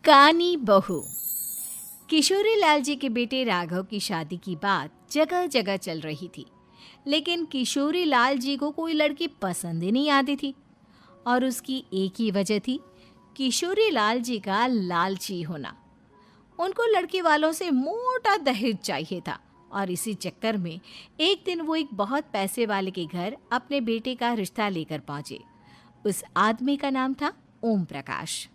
कानी बहू। किशोरी लाल जी के बेटे राघव की शादी की बात जगह जगह चल रही थी, लेकिन किशोरी लाल जी को कोई लड़की पसंद ही नहीं आती थी। और उसकी एक ही वजह थी, किशोरी लाल जी का लालची होना। उनको लड़की वालों से मोटा दहेज चाहिए था और इसी चक्कर में एक दिन वो एक बहुत पैसे वाले के घर अपने बेटे का रिश्ता लेकर पहुंचे। उस आदमी का नाम था ओम प्रकाश।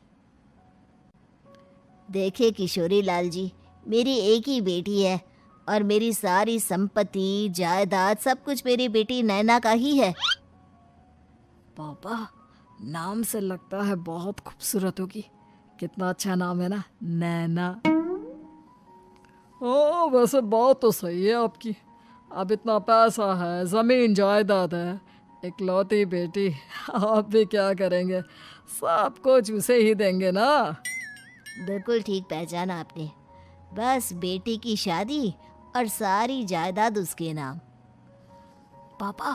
देखिए किशोरी लाल जी, मेरी एक ही बेटी है और मेरी सारी संपत्ति जायदाद सब कुछ मेरी बेटी नैना का ही है। पापा, नाम से लगता है बहुत खूबसूरत होगी। कितना अच्छा नाम है ना, नैना। ओ, वैसे बात तो सही है आपकी। अब इतना पैसा है, जमीन जायदाद है, इकलौती बेटी, आप भी क्या करेंगे? सब कुछ उसे ही देंगे ना। बिल्कुल ठीक पहचाना आपने। बस बेटी की शादी और सारी जायदाद उसके नाम। पापा,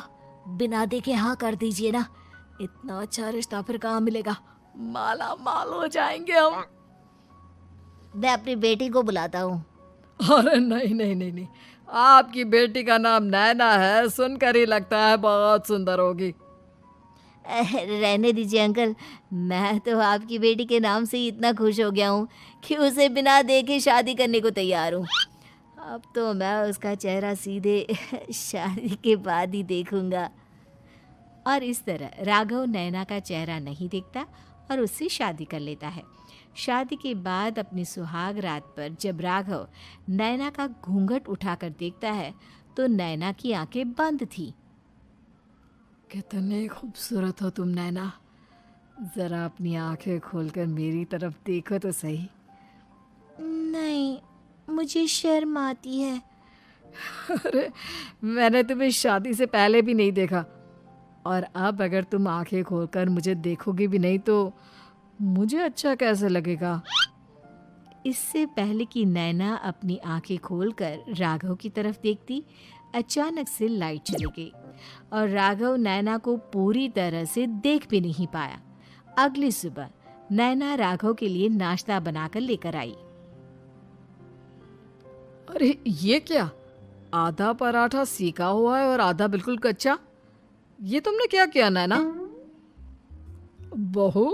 बिना देखे हाँ कर दीजिए ना। इतना अच्छा रिश्ता फिर कहाँ मिलेगा? माला माल हो जाएंगे हम। मैं अपनी बेटी को बुलाता हूँ। अरे नहीं नहीं नहीं नहीं, आपकी बेटी का नाम नैना है, सुनकर ही लगता है बहुत सुंदर होगी। रहने दीजिए अंकल, मैं तो आपकी बेटी के नाम से ही इतना खुश हो गया हूँ कि उसे बिना देखे शादी करने को तैयार हूँ। अब तो मैं उसका चेहरा सीधे शादी के बाद ही देखूँगा। और इस तरह राघव नैना का चेहरा नहीं देखता और उससे शादी कर लेता है। शादी के बाद अपनी सुहाग रात पर जब राघव नैना का घूंघट उठाकर देखता है तो नैना की आंखें बंद थी। कितनी खूबसूरत हो तुम नैना, जरा अपनी आंखें खोलकर मेरी तरफ देखो तो सही। नहीं, मुझे शर्म आती है। अरे, मैंने तुम्हें शादी से पहले भी नहीं देखा, और अब अगर तुम आंखें खोलकर मुझे देखोगी भी नहीं तो मुझे अच्छा कैसे लगेगा? इससे पहले कि नैना अपनी आंखें खोलकर राघव की तरफ देखती, अचानक से लाइट चली गई और राघव नैना को पूरी तरह से देख भी नहीं पाया। अगली सुबह नैना राघव के लिए नाश्ता बनाकर लेकर आई। अरे ये क्या, आधा पराठा सेका हुआ है और आधा बिल्कुल कच्चा। ये तुमने क्या किया नैना? बहू,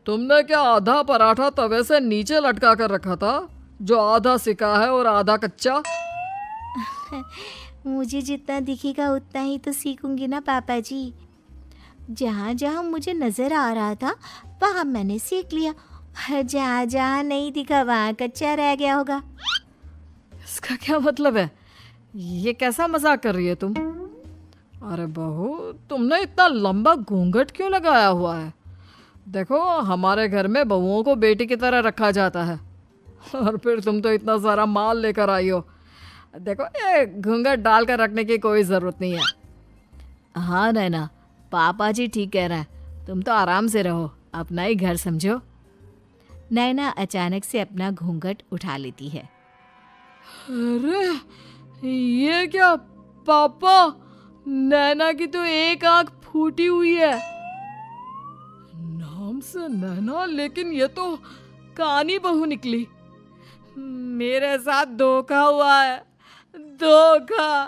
तुमने क्या आधा पराठा तवे से नीचे लटका कर रखा था, जो आधा सेका है और आधा कच्चा? मुझे जितना दिखेगा उतना ही तो सीखूंगी ना पापा जी। जहाँ जहाँ मुझे नज़र आ रहा था वहाँ मैंने सीख लिया, जहाँ जहाँ नहीं दिखा वहाँ कच्चा रह गया होगा। इसका क्या मतलब है? ये कैसा मजाक कर रही है तुम? अरे बहू, तुमने इतना लंबा घूंघट क्यों लगाया हुआ है? देखो, हमारे घर में बहुओं को बेटी की तरह रखा जाता है, और फिर तुम तो इतना सारा माल लेकर आई हो। देखो, ये घूंघट डाल कर रखने की कोई ज़रूरत नहीं है। हाँ नैना, पापा जी ठीक कह रहे हैं, तुम तो आराम से रहो, अपना ही घर समझो। नैना अचानक से अपना घूंघट उठा लेती है। अरे ये क्या पापा, नैना की तो एक आंख फूटी हुई है। नाम से नैना, लेकिन ये तो कानी बहू निकली। मेरे साथ धोखा हुआ है, धोखा।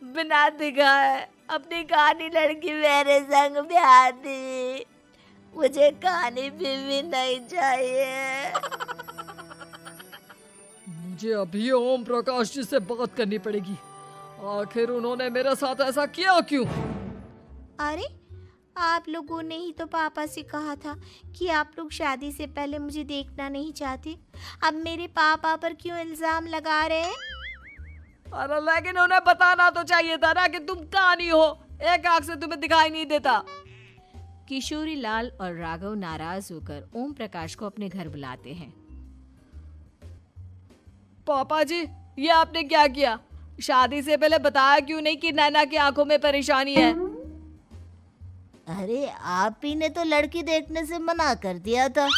बिना दिखाए अपनी कानी लड़की मेरे संग ब्याह दी। मुझे कानी भी नहीं चाहिए। मुझे अभी ओम प्रकाश जी से बात करनी पड़ेगी। आखिर उन्होंने मेरे साथ ऐसा किया क्यों? अरे, आप लोगों ने ही तो पापा से कहा था कि आप लोग शादी से पहले मुझे देखना नहीं चाहते। अब मेरे पापा पर क्यों इल्जाम लगा रहे हैं? अरे लेकिन उन्हें बताना तो चाहिए था ना कि तुम कानी हो, एक आंख से तुम्हें दिखाई नहीं देता। किशोरी लाल और राघव नाराज होकर ओम प्रकाश को अपने घर बुलाते हैं। पापा जी, ये आपने क्या किया? शादी से पहले बताया क्यों नहीं कि नैना की आंखों में परेशानी है? अरे, आप ही ने तो लड़की देखने से मना कर दिया था।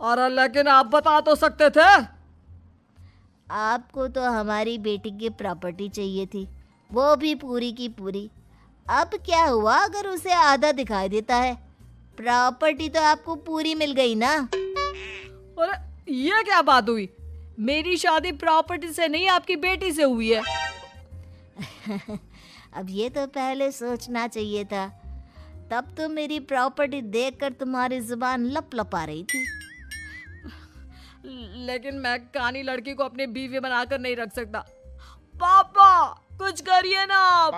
अरे लेकिन आप बता तो सकते थे। आपको तो हमारी बेटी की प्रॉपर्टी चाहिए थी, वो भी पूरी की पूरी। अब क्या हुआ अगर उसे आधा दिखाई देता है? प्रॉपर्टी तो आपको पूरी मिल गई ना। अरे ये क्या बात हुई? मेरी शादी प्रॉपर्टी से नहीं, आपकी बेटी से हुई है। अब ये तो पहले सोचना चाहिए था। तब तो मेरी प्रॉपर्टी देखकर तुम्हारी जुबान लप लपा रही थी। लेकिन मैं कानी लड़की को अपनी बीवी बनाकर नहीं रख सकता। पापा कुछ करिए ना आप।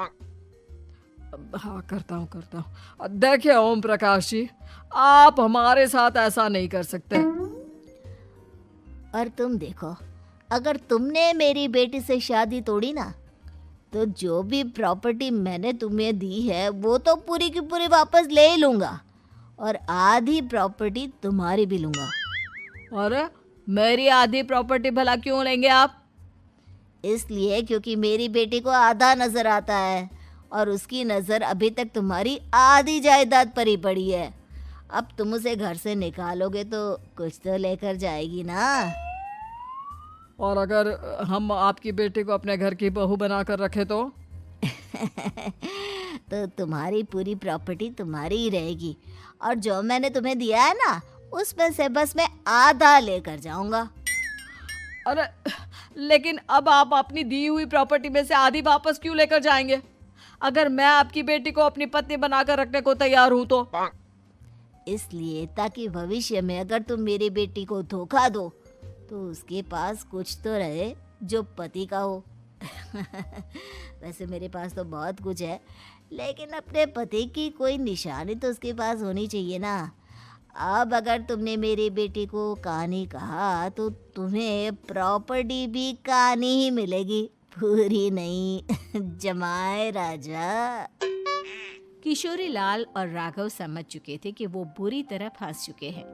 हाँ करता हूँ। देखिए ओम प्रकाश जी, आप हमारे साथ ऐसा नहीं कर सकते। और तुम देखो, अगर तुमने मेरी बेटी से शादी तोड़ी ना, तो जो भी प्रॉपर्टी मैंने तुम्हें दी है वो तो पूरी की पूरी वापस ले ही लूँगा, और आधी प्रॉपर्टी तुम्हारी भी लूँगा। अरे मेरी आधी प्रॉपर्टी भला क्यों लेंगे आप? इसलिए क्योंकि मेरी बेटी को आधा नजर आता है और उसकी नज़र अभी तक तुम्हारी आधी जायदाद पर ही पड़ी है। अब तुम उसे घर से निकालोगे तो कुछ तो लेकर जाएगी ना। और अगर हम आपकी बेटी को अपने घर की बहू बनाकर रखे तो? तो तुम्हारी पूरी प्रॉपर्टी तुम्हारी ही रहेगी, और जो मैंने तुम्हें दिया है ना, उसमें से बस मैं आधा लेकर जाऊंगा। अरे लेकिन अब आप अपनी दी हुई प्रॉपर्टी में से आधी वापस क्यों लेकर जाएंगे? अगर मैं आपकी बेटी को अपनी पत्नी बनाकर रखने को तैयार हूं तो? इसलिए ताकि भविष्य में अगर तुम मेरी बेटी को धोखा दो तो उसके पास कुछ तो रहे जो पति का हो। वैसे मेरे पास तो बहुत कुछ है, लेकिन अपने पति की कोई निशानी तो उसके पास होनी चाहिए ना। अब अगर तुमने मेरी बेटी को कानी कहा तो तुम्हें प्रॉपर्टी भी कानी ही मिलेगी, पूरी नहीं। जमाए राजा। किशोरी लाल और राघव समझ चुके थे कि वो बुरी तरह फंस चुके हैं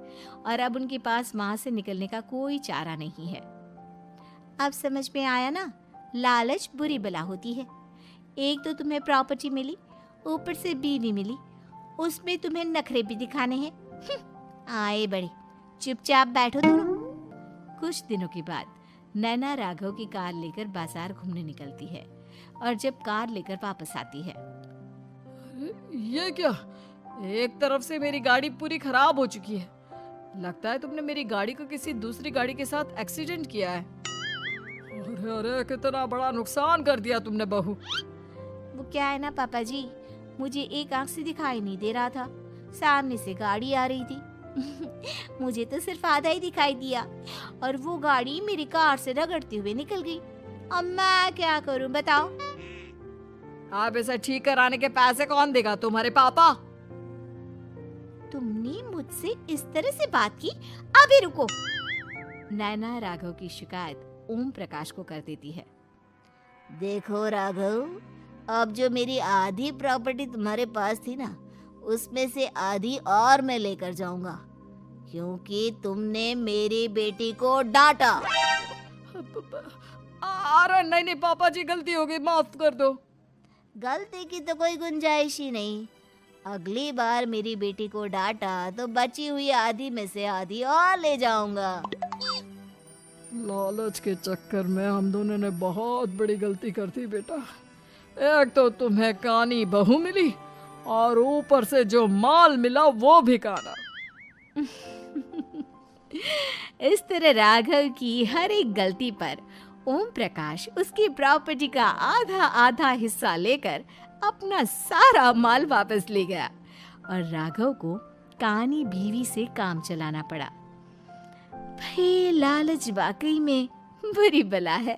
और अब उनके पास वहां से निकलने का कोई चारा नहीं है। अब समझ में आया ना, लालच बुरी बला होती है। एक तो तुम्हें प्रॉपर्टी मिली, ऊपर से बीवी मिली, उसमें तुम्हें नखरे भी दिखाने हैं। आए बड़े, चुपचाप बैठो दोनों। कुछ दिनों के बाद नैना राघव की कार लेकर बाजार घूमने निकलती है और जब कार लेकर वापस आती है, ये क्या? एक तरफ से मेरी गाड़ी पूरी खराब हो चुकी है। लगता है तुमने मेरी गाड़ी को किसी दूसरी गाड़ी के साथ एक्सीडेंट किया है। अरे अरे कितना बड़ा नुकसान कर दिया तुमने बहू। वो क्या है ना पापा जी, मुझे एक आंख से दिखाई नहीं दे रहा था, सामने से गाड़ी आ रही थी। मुझे तो सिर्फ आधा ही दिखाई दिया और वो गाड़ी मेरी कार से रगड़ते हुए निकल गई। अब मैं क्या करूं बताओ? आप इसे ठीक कराने के पैसे कौन देगा? तुम्हारे पापा। तुमने मुझसे इस तरह से बात की? अभी रुको। नैना राघव की शिकायत ओम प्रकाश को कर देती है। देखो राघव, अब जो मेरी आधी प्रॉपर्टी तुम्हारे पास थी ना, उसमें से आधी और मैं लेकर जाऊंगा, क्योंकि तुमने मेरी बेटी को डांटा। अरे नहीं नहीं पापा जी, गलती हो गई, माफ कर दो। गलती की तो कोई गुंजाइश ही नहीं। अगली बार मेरी बेटी को डांटा तो बची हुई आधी में से आधी और ले जाऊंगा। लालच के चक्कर में हम दोनों ने बहुत बड़ी गलती कर दी बेटा। एक तो तुम्हें कानी बहू मिली और ऊपर से जो माल मिला वो भी काना। इस तरह राघव की हर एक गलती पर ओम प्रकाश उसकी प्रॉपर्टी का आधा आधा हिस्सा लेकर अपना सारा माल वापस ले गया और राघव को कानी बीवी से काम चलाना पड़ा। भाई लालच वाकई में बुरी बला है।